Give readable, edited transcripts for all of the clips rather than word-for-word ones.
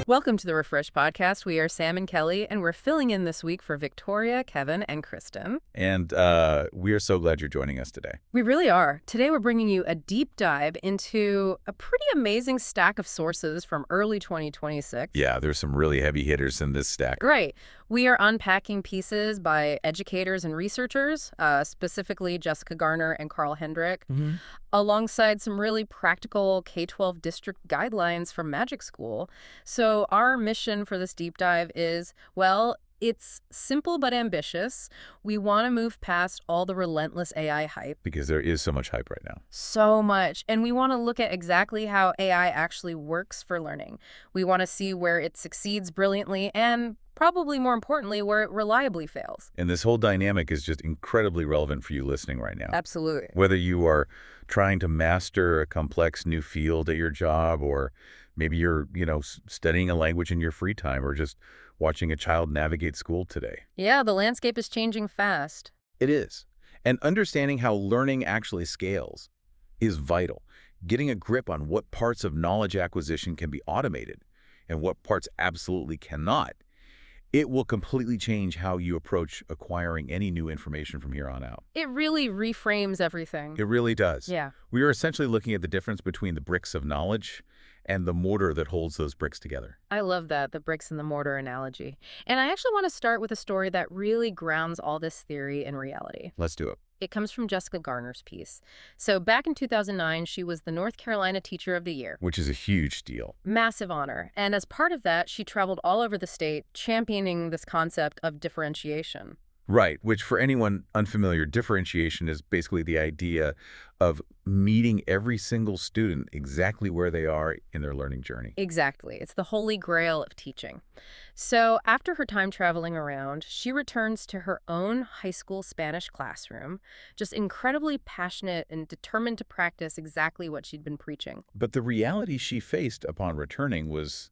Welcome to the Refresh podcast. We are Sam and Kelly, and we're filling in this week for Victoria, Kevin, and Kristen. And we are so glad you're joining us today. We really are. Today we're bringing you a deep dive into a pretty amazing stack of sources from early 2026. Yeah, there's some really heavy hitters in this stack. Right. We are unpacking pieces by educators and researchers, specifically Jessica Garner and Carl Hendrick, alongside some really practical K-12 district guidelines from Magic School. So our mission for this deep dive is, well, it's simple but ambitious. We want to move past all the relentless AI hype. Because there is so much hype right now. So much. And we want to look at exactly how AI actually works for learning. We want to see where it succeeds brilliantly and probably more importantly, where it reliably fails. And this whole dynamic is just incredibly relevant for you listening right now. Absolutely. Whether you are trying to master a complex new field at your job, or maybe you're, studying a language in your free time, or just watching a child navigate school today. Yeah, the landscape is changing fast. It is. And understanding how learning actually scales is vital. Getting a grip on what parts of knowledge acquisition can be automated and what parts absolutely cannot, it will completely change how you approach acquiring any new information from here on out. It really reframes everything. It really does. Yeah. We are essentially looking at the difference between the bricks of knowledge and the mortar that holds those bricks together. I love that, the bricks and the mortar analogy. And I actually want to start with a story that really grounds all this theory in reality. Let's do it. It comes from Jessica Garner's piece. So back in 2009, she was the North Carolina Teacher of the Year. Which is a huge deal. Massive honor. And as part of that, she traveled all over the state championing this concept of differentiation. Right, which for anyone unfamiliar, differentiation is basically the idea of meeting every single student exactly where they are in their learning journey. Exactly. It's the holy grail of teaching. So after her time traveling around, she returns to her own high school Spanish classroom, just incredibly passionate and determined to practice exactly what she'd been preaching. But the reality she faced upon returning was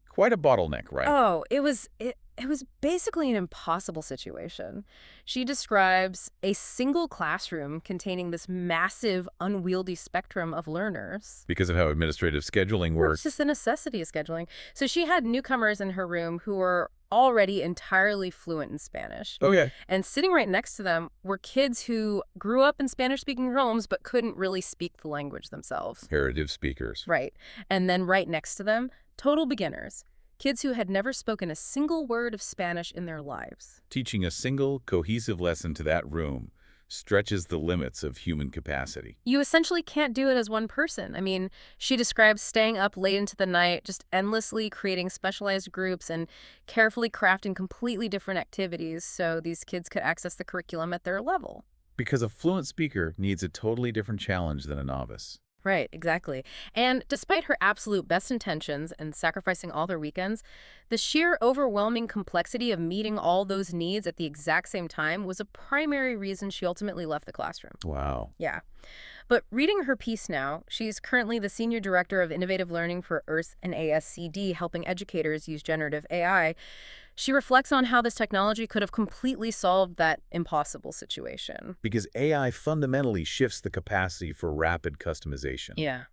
quite a bottleneck, right? Oh, it was basically an impossible situation. She describes a single classroom containing this massive, unwieldy spectrum of learners. Because of how administrative scheduling works. It's just the necessity of scheduling. So she had newcomers in her room who were already entirely fluent in Spanish. Okay. And sitting right next to them were kids who grew up in Spanish-speaking homes but couldn't really speak the language themselves. Heritage speakers. Right. And then right next to them, total beginners. Kids who had never spoken a single word of Spanish in their lives. Teaching a single, cohesive lesson to that room stretches the limits of human capacity. You essentially can't do it as one person. I mean, she describes staying up late into the night, just endlessly creating specialized groups and carefully crafting completely different activities so these kids could access the curriculum at their level. Because a fluent speaker needs a totally different challenge than a novice. Right, exactly. And despite her absolute best intentions and sacrificing all their weekends, the sheer overwhelming complexity of meeting all those needs at the exact same time was a primary reason she ultimately left the classroom. Wow. Yeah. But reading her piece now, she's currently the Senior Director of Innovative Learning for IRST and ASCD, helping educators use generative AI. She reflects on how this technology could have completely solved that impossible situation. Because AI fundamentally shifts the capacity for rapid customization. Yeah.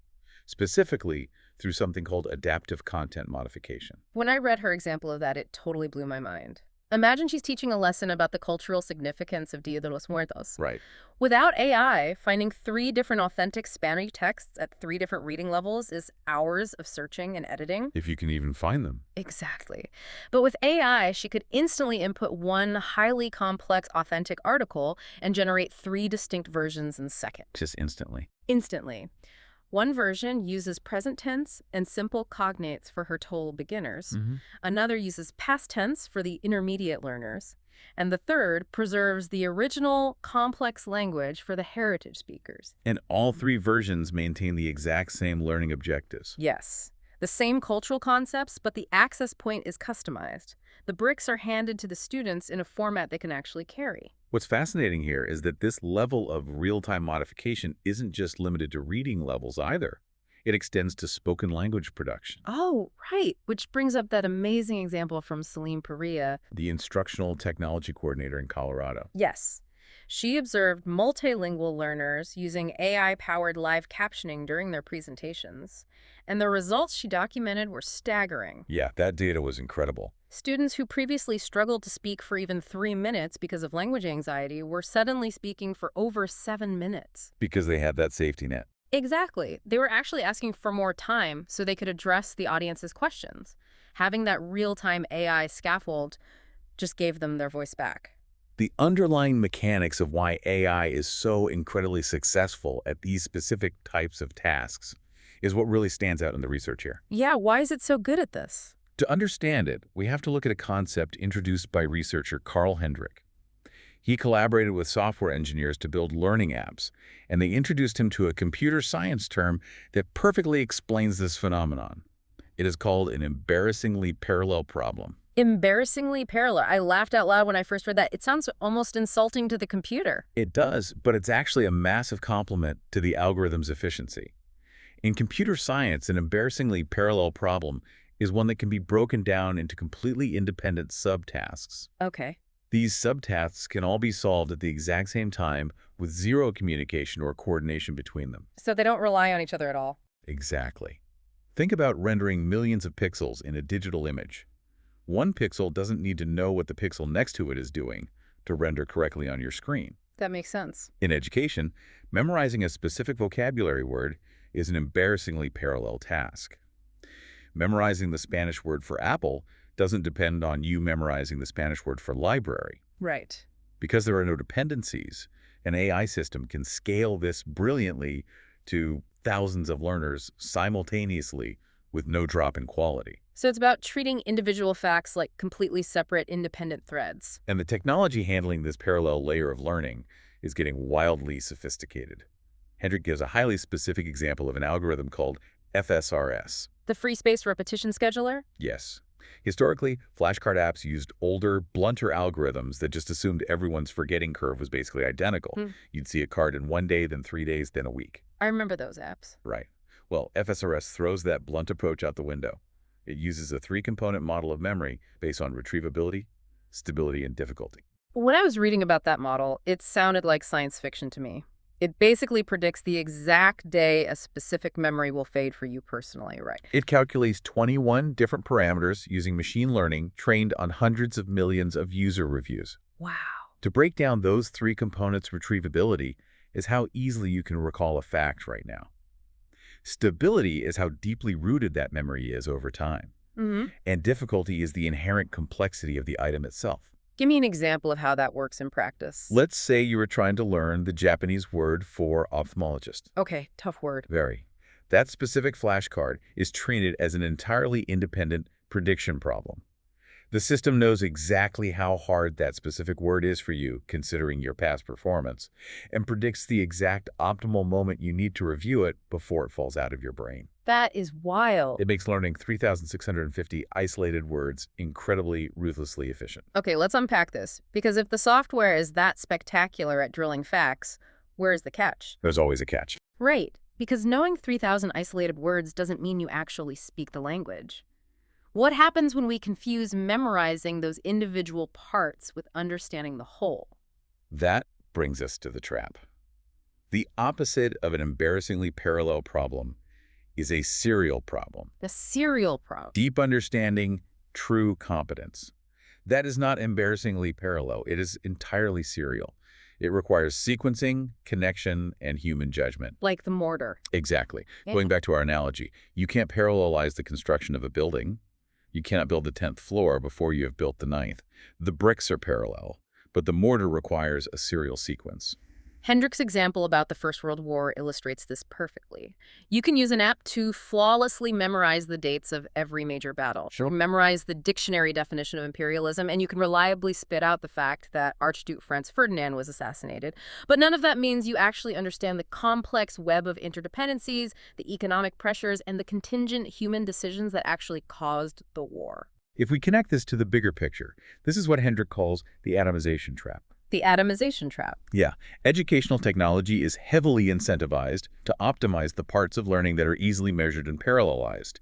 Specifically through something called adaptive content modification. When I read her example of that, it totally blew my mind. Imagine she's teaching a lesson about the cultural significance of Dia de los Muertos. Right. Without AI, finding 3 different authentic Spanish texts at 3 different reading levels is hours of searching and editing. If you can even find them. Exactly. But with AI, she could instantly input one highly complex authentic article and generate 3 distinct versions in seconds. Just instantly. Instantly. One version uses present tense and simple cognates for her total beginners. Another uses past tense for the intermediate learners. And the third preserves the original complex language for the heritage speakers. And all 3 versions maintain the exact same learning objectives. Yes. The same cultural concepts, but the access point is customized. The bricks are handed to the students in a format they can actually carry. What's fascinating here is that this level of real-time modification isn't just limited to reading levels either. It extends to spoken language production. Oh, right. Which brings up that amazing example from Celine Perea. The instructional technology coordinator in Colorado. Yes. She observed multilingual learners using AI-powered live captioning during their presentations, and the results she documented were staggering. Yeah, that data was incredible. Students who previously struggled to speak for even 3 minutes because of language anxiety were suddenly speaking for over 7 minutes. Because they had that safety net. Exactly. They were actually asking for more time so they could address the audience's questions. Having that real-time AI scaffold just gave them their voice back. The underlying mechanics of why AI is so incredibly successful at these specific types of tasks is what really stands out in the research here. Yeah, why is it so good at this? To understand it, we have to look at a concept introduced by researcher Carl Hendrick. He collaborated with software engineers to build learning apps, and they introduced him to a computer science term that perfectly explains this phenomenon. It is called an embarrassingly parallel problem. Embarrassingly parallel. I laughed out loud when I first read that. It sounds almost insulting to the computer. It does, but it's actually a massive compliment to the algorithm's efficiency. In computer science, an embarrassingly parallel problem is one that can be broken down into completely independent subtasks. Okay. These subtasks can all be solved at the exact same time with zero communication or coordination between them. So they don't rely on each other at all. Exactly. Think about rendering millions of pixels in a digital image. One pixel doesn't need to know what the pixel next to it is doing to render correctly on your screen. That makes sense. In education, memorizing a specific vocabulary word is an embarrassingly parallel task. Memorizing the Spanish word for apple doesn't depend on you memorizing the Spanish word for library. Right. Because there are no dependencies, an AI system can scale this brilliantly to thousands of learners simultaneously with no drop in quality. So it's about treating individual facts like completely separate, independent threads. And the technology handling this parallel layer of learning is getting wildly sophisticated. Hendrick gives a highly specific example of an algorithm called FSRS. The free space repetition scheduler? Yes. Historically, flashcard apps used older, blunter algorithms that just assumed everyone's forgetting curve was basically identical. You'd see a card in 1 day, then 3 days, then a week. I remember those apps. Right. Well, FSRS throws that blunt approach out the window. It uses a 3-component model of memory based on retrievability, stability, and difficulty. When I was reading about that model, it sounded like science fiction to me. It basically predicts the exact day a specific memory will fade for you personally, right? It calculates 21 different parameters using machine learning trained on hundreds of millions of user reviews. Wow. To break down those 3 components, retrievability is how easily you can recall a fact right now. Stability is how deeply rooted that memory is over time. And difficulty is the inherent complexity of the item itself. Give me an example of how that works in practice. Let's say you were trying to learn the Japanese word for ophthalmologist. Okay, tough word. Very. That specific flashcard is treated as an entirely independent prediction problem. The system knows exactly how hard that specific word is for you, considering your past performance, and predicts the exact optimal moment you need to review it before it falls out of your brain. That is wild. It makes learning 3,650 isolated words incredibly ruthlessly efficient. Okay, let's unpack this. Because if the software is that spectacular at drilling facts, where's the catch? There's always a catch. Right. Because knowing 3,000 isolated words doesn't mean you actually speak the language. What happens when we confuse memorizing those individual parts with understanding the whole? That brings us to the trap. The opposite of an embarrassingly parallel problem is a serial problem. The serial problem. Deep understanding, true competence. That is not embarrassingly parallel. It is entirely serial. It requires sequencing, connection, and human judgment. Like the mortar. Exactly. Yeah. Going back to our analogy, you can't parallelize the construction of a building. You cannot build the 10th floor before you have built the 9th. The bricks are parallel, but the mortar requires a serial sequence. Hendrick's example about the First World War illustrates this perfectly. You can use an app to flawlessly memorize the dates of every major battle. Sure. Memorize the dictionary definition of imperialism, and you can reliably spit out the fact that Archduke Franz Ferdinand was assassinated. But none of that means you actually understand the complex web of interdependencies, the economic pressures, and the contingent human decisions that actually caused the war. If we connect this to the bigger picture, this is what Hendrick calls the atomization trap. The atomization trap. Yeah, educational technology is heavily incentivized to optimize the parts of learning that are easily measured and parallelized.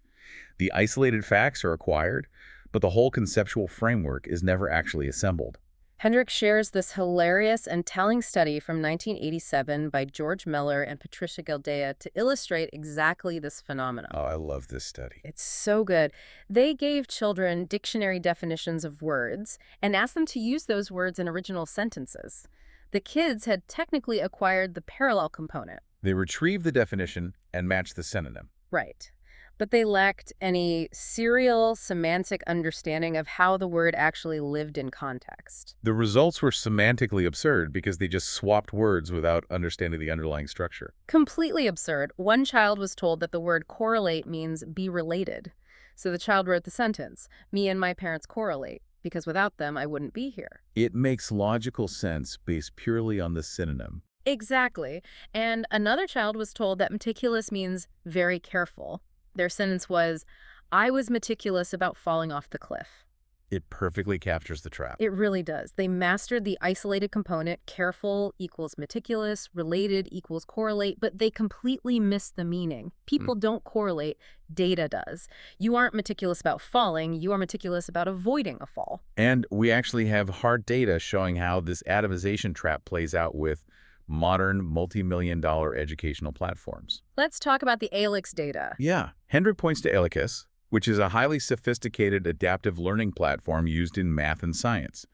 The isolated facts are acquired, but the whole conceptual framework is never actually assembled. Hendrick shares this hilarious and telling study from 1987 by George Miller and Patricia Gildea to illustrate exactly this phenomenon. Oh, I love this study. It's so good. They gave children dictionary definitions of words and asked them to use those words in original sentences. The kids had technically acquired the parallel component. They retrieved the definition and matched the synonym. Right. But they lacked any serial semantic understanding of how the word actually lived in context. The results were semantically absurd because they just swapped words without understanding the underlying structure. Completely absurd. One child was told that the word correlate means be related. So the child wrote the sentence, "Me and my parents correlate, because without them, I wouldn't be here." It makes logical sense based purely on the synonym. Exactly. And another child was told that meticulous means very careful. Their sentence was, "I was meticulous about falling off the cliff." It perfectly captures the trap. It really does. They mastered the isolated component, careful equals meticulous, related equals correlate, but they completely missed the meaning. People don't correlate, data does. You aren't meticulous about falling, you are meticulous about avoiding a fall. And we actually have hard data showing how this atomization trap plays out with modern multi-million-dollar educational platforms. Let's talk about the ALEX data. Yeah. Hendrick points to ALEX, which is a highly sophisticated adaptive learning platform used in math and science.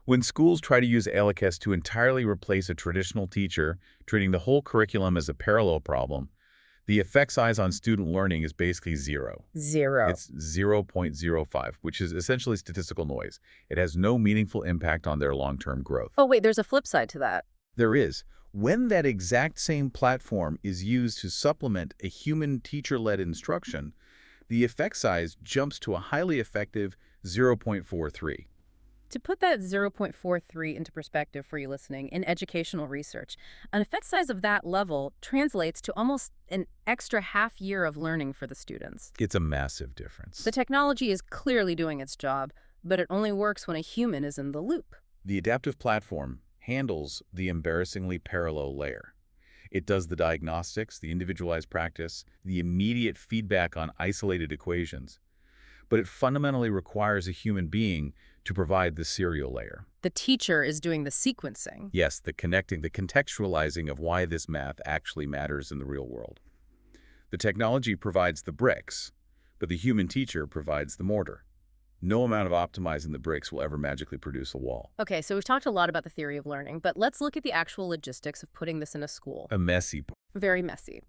When schools try to use ALEX to entirely replace a traditional teacher, treating the whole curriculum as a parallel problem, the effect size on student learning is basically zero. Zero. It's 0.05, which is essentially statistical noise. It has no meaningful impact on their long-term growth. Oh, wait, there's a flip side to that. There is. When that exact same platform is used to supplement a human teacher-led instruction, the effect size jumps to a highly effective 0.43. To put that 0.43 into perspective for you listening, in educational research, an effect size of that level translates to almost an extra half year of learning for the students. It's a massive difference. The technology is clearly doing its job, but it only works when a human is in the loop. The adaptive platform handles the embarrassingly parallel layer. It does the diagnostics, the individualized practice, the immediate feedback on isolated equations, but it fundamentally requires a human being to provide the serial layer. The teacher is doing the sequencing. Yes, the connecting, the contextualizing of why this math actually matters in the real world. The technology provides the bricks, but the human teacher provides the mortar. No amount of optimizing the bricks will ever magically produce a wall. Okay, so we've talked a lot about the theory of learning, but let's look at the actual logistics of putting this in a school. A messy part. Very messy.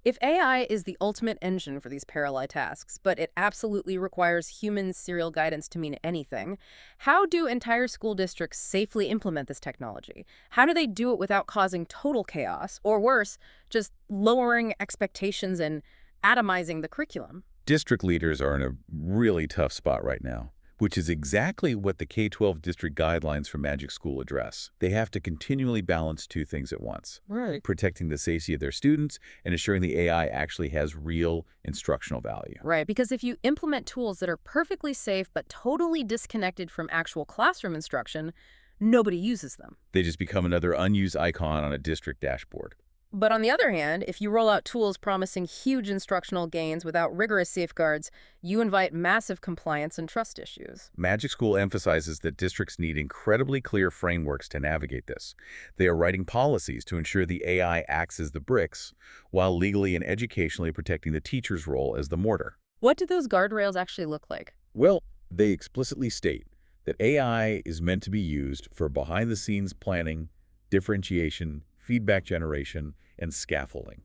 If AI is the ultimate engine for these parallel tasks, but it absolutely requires human serial guidance to mean anything, how do entire school districts safely implement this technology? How do they do it without causing total chaos, or worse, just lowering expectations and atomizing the curriculum? District leaders are in a really tough spot right now, which is exactly what the K-12 district guidelines for Magic School address. They have to continually balance two things at once. Right. Protecting the safety of their students and ensuring the AI actually has real instructional value. Right, because if you implement tools that are perfectly safe but totally disconnected from actual classroom instruction, nobody uses them. They just become another unused icon on a district dashboard. But on the other hand, if you roll out tools promising huge instructional gains without rigorous safeguards, you invite massive compliance and trust issues. Magic School emphasizes that districts need incredibly clear frameworks to navigate this. They are writing policies to ensure the AI acts as the bricks, while legally and educationally protecting the teacher's role as the mortar. What do those guardrails actually look like? Well, they explicitly state that AI is meant to be used for behind-the-scenes planning, differentiation, feedback generation, and scaffolding.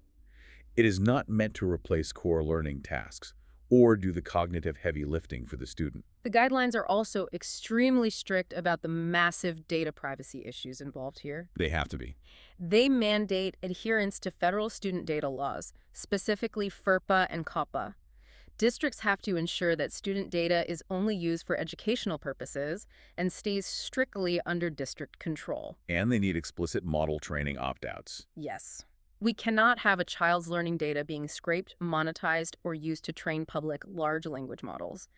It is not meant to replace core learning tasks or do the cognitive heavy lifting for the student. The guidelines are also extremely strict about the massive data privacy issues involved here. They have to be. They mandate adherence to federal student data laws, specifically FERPA and COPPA. Districts have to ensure that student data is only used for educational purposes and stays strictly under district control. And they need explicit model training opt-outs. Yes. We cannot have a child's learning data being scraped, monetized, or used to train public large language models.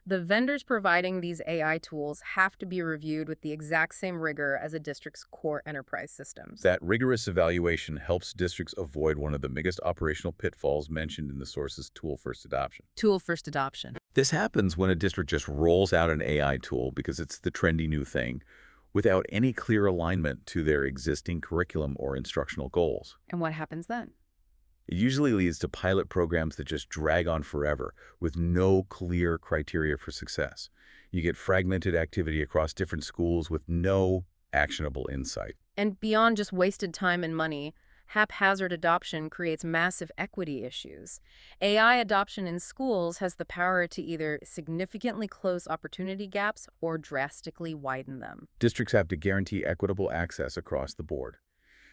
The vendors providing these AI tools have to be reviewed with the exact same rigor as a district's core enterprise systems. That rigorous evaluation helps districts avoid one of the biggest operational pitfalls mentioned in the source's tool-first adoption. Tool-first adoption. This happens when a district just rolls out an AI tool because it's the trendy new thing, without any clear alignment to their existing curriculum or instructional goals. And what happens then? It usually leads to pilot programs that just drag on forever with no clear criteria for success. You get fragmented activity across different schools with no actionable insight. And beyond just wasted time and money, haphazard adoption creates massive equity issues. AI adoption in schools has the power to either significantly close opportunity gaps or drastically widen them. Districts have to guarantee equitable access across the board.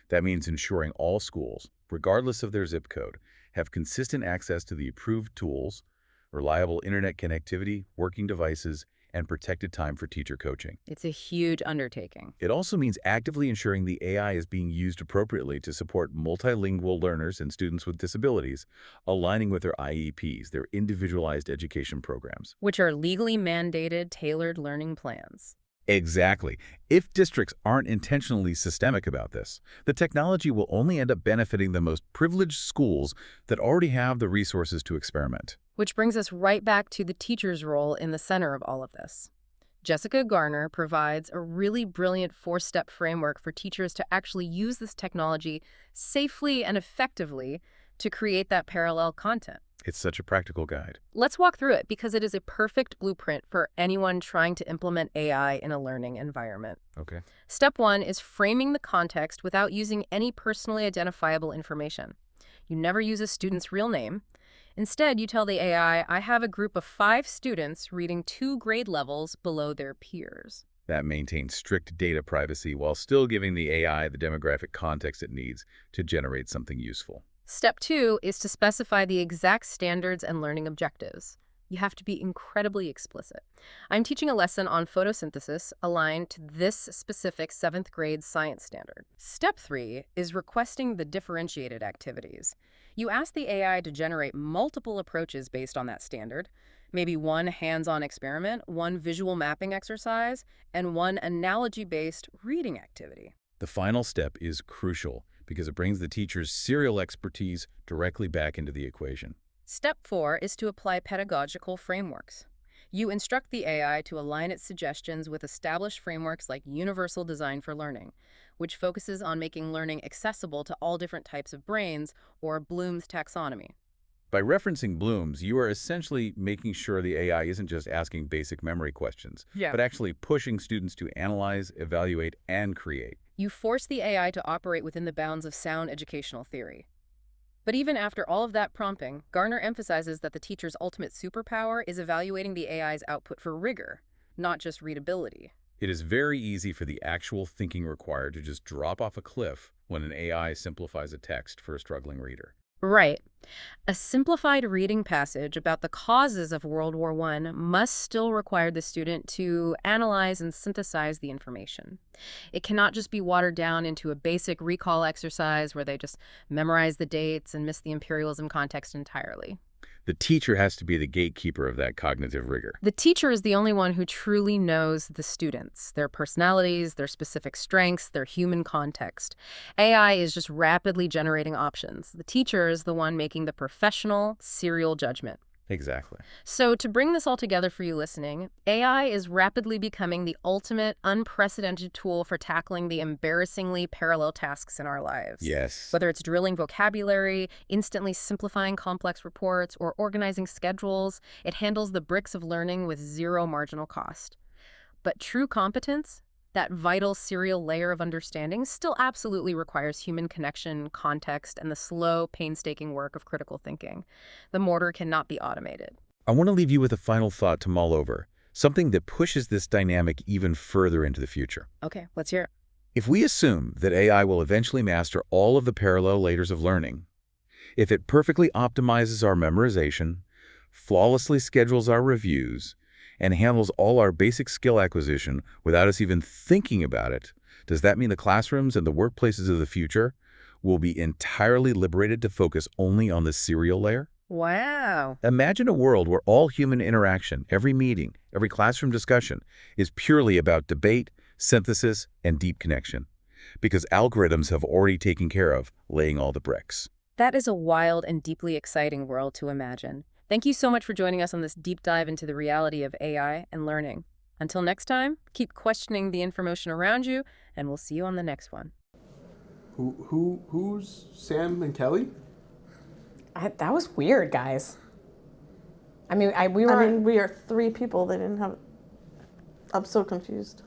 That means ensuring all schools, regardless of their zip code, have consistent access to the approved tools, reliable internet connectivity, working devices, and protected time for teacher coaching. It's a huge undertaking. It also means actively ensuring the AI is being used appropriately to support multilingual learners and students with disabilities, aligning with their IEPs, their individualized education programs. Which are legally mandated, tailored learning plans. Exactly. If districts aren't intentionally systemic about this, the technology will only end up benefiting the most privileged schools that already have the resources to experiment. Which brings us right back to the teacher's role in the center of all of this. Jessica Garner provides a really brilliant 4-step framework for teachers to actually use this technology safely and effectively to create that parallel content. It's such a practical guide. Let's walk through it because it is a perfect blueprint for anyone trying to implement AI in a learning environment. Okay. Step 1 is framing the context without using any personally identifiable information. You never use a student's real name. Instead, you tell the AI, I have a group of 5 students reading 2 grade levels below their peers. That maintains strict data privacy while still giving the AI the demographic context it needs to generate something useful. Step 2 is to specify the exact standards and learning objectives. You have to be incredibly explicit. I'm teaching a lesson on photosynthesis aligned to this specific 7th grade science standard. Step 3 is requesting the differentiated activities. You ask the AI to generate multiple approaches based on that standard, maybe one hands-on experiment, one visual mapping exercise, and one analogy-based reading activity. The final step is crucial because it brings the teacher's serial expertise directly back into the equation. Step 4 is to apply pedagogical frameworks. You instruct the AI to align its suggestions with established frameworks like Universal Design for Learning, which focuses on making learning accessible to all different types of brains, or Bloom's taxonomy. By referencing Bloom's, you are essentially making sure the AI isn't just asking basic memory questions, but actually pushing students to analyze, evaluate, and create. You force the AI to operate within the bounds of sound educational theory. But even after all of that prompting, Garner emphasizes that the teacher's ultimate superpower is evaluating the AI's output for rigor, not just readability. It is very easy for the actual thinking required to just drop off a cliff when an AI simplifies a text for a struggling reader. Right. A simplified reading passage about the causes of World War I must still require the student to analyze and synthesize the information. It cannot just be watered down into a basic recall exercise where they just memorize the dates and miss the imperialism context entirely. The teacher has to be the gatekeeper of that cognitive rigor. The teacher is the only one who truly knows the students, their personalities, their specific strengths, their human context. AI is just rapidly generating options. The teacher is the one making the professional, serial judgment. Exactly. So to bring this all together for you listening, AI is rapidly becoming the ultimate, unprecedented tool for tackling the embarrassingly parallel tasks in our lives. Yes. Whether it's drilling vocabulary, instantly simplifying complex reports, or organizing schedules, it handles the bricks of learning with zero marginal cost. But true competence, that vital serial layer of understanding, still absolutely requires human connection, context, and the slow, painstaking work of critical thinking. The mortar cannot be automated. I want to leave you with a final thought to mull over, something that pushes this dynamic even further into the future. Okay, let's hear it. If we assume that AI will eventually master all of the parallel layers of learning, if it perfectly optimizes our memorization, flawlessly schedules our reviews, and handles all our basic skill acquisition without us even thinking about it, does that mean the classrooms and the workplaces of the future will be entirely liberated to focus only on the serial layer? Wow. Imagine a world where all human interaction, every meeting, every classroom discussion, is purely about debate, synthesis, and deep connection, because algorithms have already taken care of laying all the bricks. That is a wild and deeply exciting world to imagine. Thank you so much for joining us on this deep dive into the reality of AI and learning. Until next time, keep questioning the information around you, and we'll see you on the next one. Who's Sam and Kelly? That was weird, guys. I mean, we are 3 people. They didn't have. I'm so confused.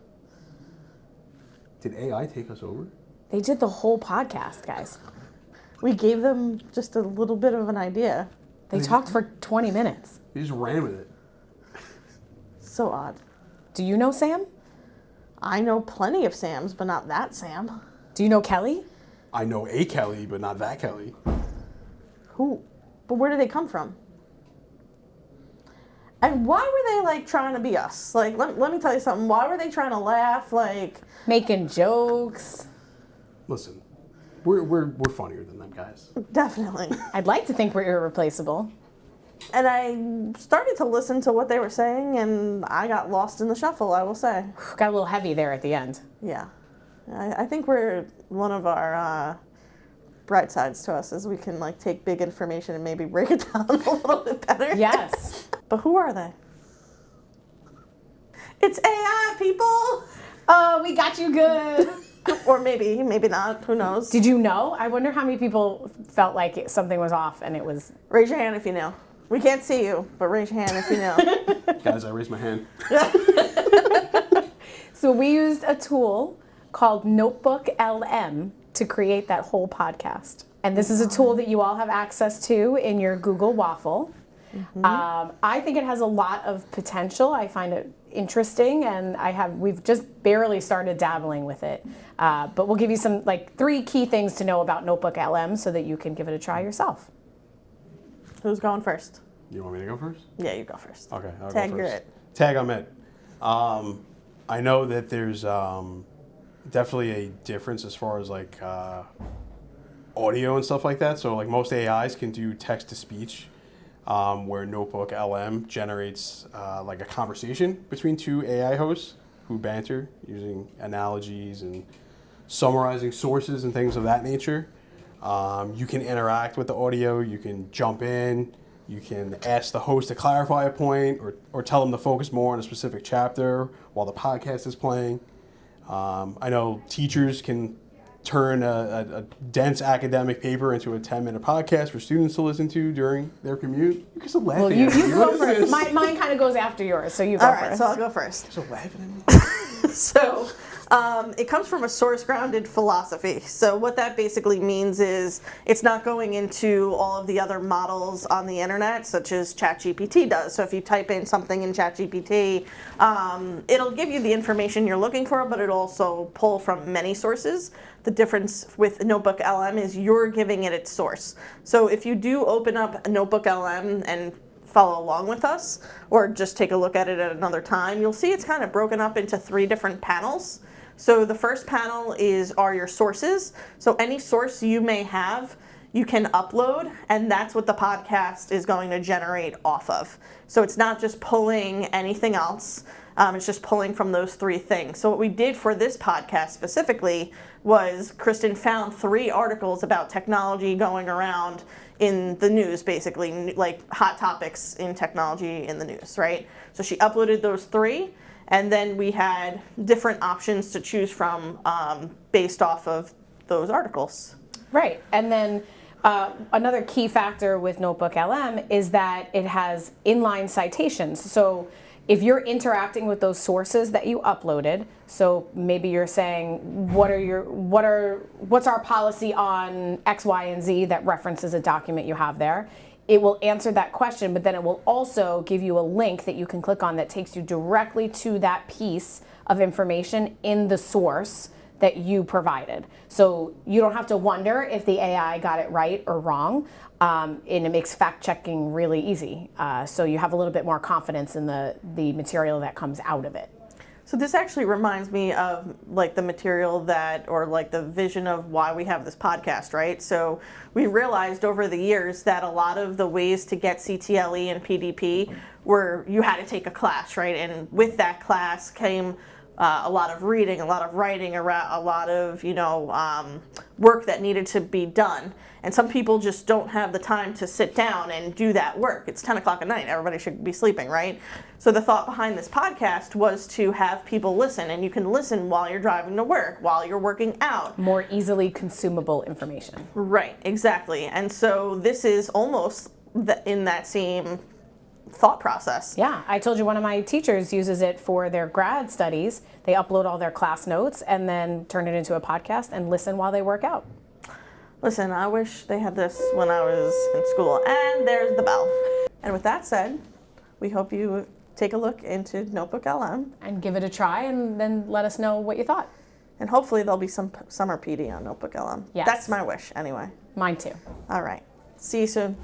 Did AI take us over? They did the whole podcast, guys. We gave them just a little bit of an idea. They talked for 20 minutes. They just ran with it. So odd. Do you know Sam? I know plenty of Sams, but not that Sam. Do you know Kelly? I know a Kelly, but not that Kelly. Who? But where do they come from? And why were they, like, trying to be us? Like, let me tell you something. Why were they trying to laugh? Like, Making jokes. Listen, we're funnier than them guys. definitely. I'd like to think we're irreplaceable. And I started to listen to what they were saying, and I got lost in the shuffle, I will say. Got a little heavy there at the end. Yeah. I think we're one of our bright sides to us is we can, like, take big information and maybe break it down a little bit better. Yes. But who are they? It's AI, people! Oh, we got you good. Or maybe not. Who knows? Did you know? I wonder how many people felt like something was off and it was... Raise your hand if you know. We can't see you, but raise your hand if you know. Guys, I raised my hand. So we used a tool called Notebook LM to create that whole podcast. And this is a tool that you all have access to in your Google Waffle. Mm-hmm. I think it has a lot of potential. I find it interesting, and we've just barely started dabbling with it. But we'll give you some 3 key things to know about Notebook LM so that you can give it a try yourself. Who's going first? You want me to go first? Yeah, you go first. Okay, I'll Tag, go you're first. it. Tag, I'm it. I know that there's definitely a difference as far as audio and stuff like that. So most AIs can do text to speech, where Notebook LM generates a conversation between 2 AI hosts who banter using analogies and summarizing sources and things of that nature. You can interact with the audio. You can jump in. You can ask the host to clarify a point or tell them to focus more on a specific chapter while the podcast is playing. I know teachers can turn a dense academic paper into a 10-minute podcast for students to listen to during their commute. You guys are laughing Well, you at me. go first. Mine kind of goes after yours, so you go first. All right, so I'll go first. You guys are laughing at me. So it comes from a source-grounded philosophy. So what that basically means is it's not going into all of the other models on the internet, such as ChatGPT does. So if you type in something in ChatGPT, it'll give you the information you're looking for, but it'll also pull from many sources. The difference with Notebook LM is you're giving it its source. So if you do open up a Notebook LM and follow along with us, or just take a look at it at another time, you'll see it's kind of broken up into 3 different panels. So the first panel are your sources. So any source you may have, you can upload, and that's what the podcast is going to generate off of. So it's not just pulling anything else. It's just pulling from those 3 things. So what we did for this podcast specifically was Kristen found 3 articles about technology going around in the news, basically, like hot topics in technology in the news, right? So she uploaded those 3, and then we had different options to choose from based off of those articles. Right, and then another key factor with Notebook LM is that it has inline citations. So if you're interacting with those sources that you uploaded, so maybe you're saying, what's our policy on X, Y, and Z that references a document you have there, it will answer that question, but then it will also give you a link that you can click on that takes you directly to that piece of information in the source that you provided. So you don't have to wonder if the AI got it right or wrong, and it makes fact-checking really easy. So you have a little bit more confidence in the material that comes out of it. So this actually reminds me of the material the vision of why we have this podcast, right? So we realized over the years that a lot of the ways to get CTLE and PDP were you had to take a class, right? And with that class came a lot of reading, a lot of writing, a lot of, work that needed to be done. And some people just don't have the time to sit down and do that work. It's 10 o'clock at night. Everybody should be sleeping, right? So the thought behind this podcast was to have people listen, and you can listen while you're driving to work, while you're working out. More easily consumable information. Right, exactly. And so this is almost in that same thought process. Yeah, I told you one of my teachers uses it for their grad studies. They upload all their class notes and then turn it into a podcast and listen while they work out. Listen, I wish they had this when I was in school. And there's the bell. And with that said, we hope you take a look into Notebook LM. And give it a try and then let us know what you thought. And hopefully there'll be some summer PD on Notebook LM. Yes. That's my wish, anyway. Mine too. All right. See you soon.